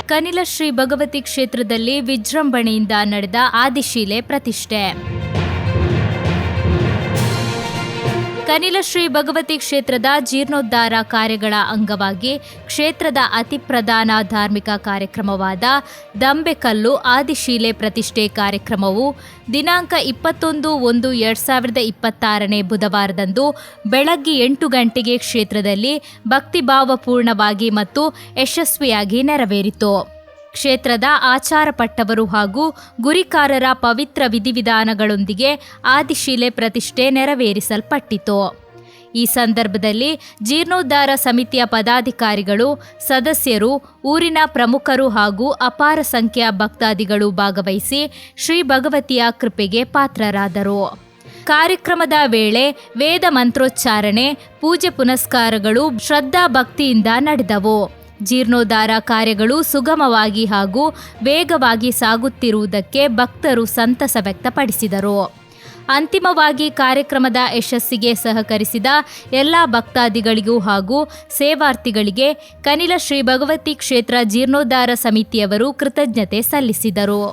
ಕನಿಲ ಶ್ರೀ ಭಗವತಿ ಕ್ಷೇತ್ರದಲ್ಲಿ ವಿಜೃಂಭಣೆಯಿಂದ ನಡೆದ ಆದಿಶೀಲೆ ಪ್ರತಿಷ್ಠೆ. ಕನಿಲ ಶ್ರೀ ಭಗವತಿ ಕ್ಷೇತ್ರದ ಜೀರ್ಣೋದ್ಧಾರ ಕಾರ್ಯಗಳ ಅಂಗವಾಗಿ ಕ್ಷೇತ್ರದ ಅತಿ ಪ್ರಧಾನ ಧಾರ್ಮಿಕ ಕಾರ್ಯಕ್ರಮವಾದ ದಂಬೆಕಲ್ಲು ಆದಿಶೀಲೆ ಪ್ರತಿಷ್ಠೆ ಕಾರ್ಯಕ್ರಮವು ದಿನಾಂಕ 21/1/2026 ಬುಧವಾರದಂದು ಬೆಳಗ್ಗೆ 8 ಗಂಟೆಗೆ ಕ್ಷೇತ್ರದಲ್ಲಿ ಭಕ್ತಿಭಾವಪೂರ್ಣವಾಗಿ ಮತ್ತು ಯಶಸ್ವಿಯಾಗಿ ನೆರವೇರಿತು. ಕ್ಷೇತ್ರದ ಆಚಾರಪಟ್ಟವರು ಹಾಗೂ ಗುರಿಕಾರರ ಪವಿತ್ರ ವಿಧಿವಿಧಾನಗಳೊಂದಿಗೆ ಆದಿಶೀಲೆ ಪ್ರತಿಷ್ಠೆ ನೆರವೇರಿಸಲ್ಪಟ್ಟಿತು. ಈ ಸಂದರ್ಭದಲ್ಲಿ ಜೀರ್ಣೋದ್ಧಾರ ಸಮಿತಿಯ ಪದಾಧಿಕಾರಿಗಳು, ಸದಸ್ಯರು, ಊರಿನ ಪ್ರಮುಖರು ಹಾಗೂ ಅಪಾರ ಸಂಖ್ಯೆಯ ಭಕ್ತಾದಿಗಳು ಭಾಗವಹಿಸಿ ಶ್ರೀ ಭಗವತಿಯ ಕೃಪೆಗೆ ಪಾತ್ರರಾದರು. ಕಾರ್ಯಕ್ರಮದ ವೇಳೆ ವೇದ ಮಂತ್ರೋಚ್ಚಾರಣೆ, ಪೂಜೆ ಪುನಸ್ಕಾರಗಳು ಶ್ರದ್ಧಾ ಭಕ್ತಿಯಿಂದ ನಡೆದವು. ಜೀರ್ಣೋದ್ಧಾರ ಕಾರ್ಯಗಳು ಸುಗಮವಾಗಿ ಹಾಗೂ ವೇಗವಾಗಿ ಸಾಗುತ್ತಿರುವುದಕ್ಕೆ ಭಕ್ತರು ಸಂತಸ ವ್ಯಕ್ತಪಡಿಸಿದರು. ಅಂತಿಮವಾಗಿ ಕಾರ್ಯಕ್ರಮದ ಯಶಸ್ಸಿಗೆ ಸಹಕರಿಸಿದ ಎಲ್ಲ ಭಕ್ತಾದಿಗಳಿಗೂ ಹಾಗೂ ಸೇವಾರ್ಥಿಗಳಿಗೆ ಕನಿಲ ಶ್ರೀ ಭಗವತಿ ಕ್ಷೇತ್ರ ಜೀರ್ಣೋದ್ಧಾರ ಸಮಿತಿಯವರು ಕೃತಜ್ಞತೆ ಸಲ್ಲಿಸಿದರು.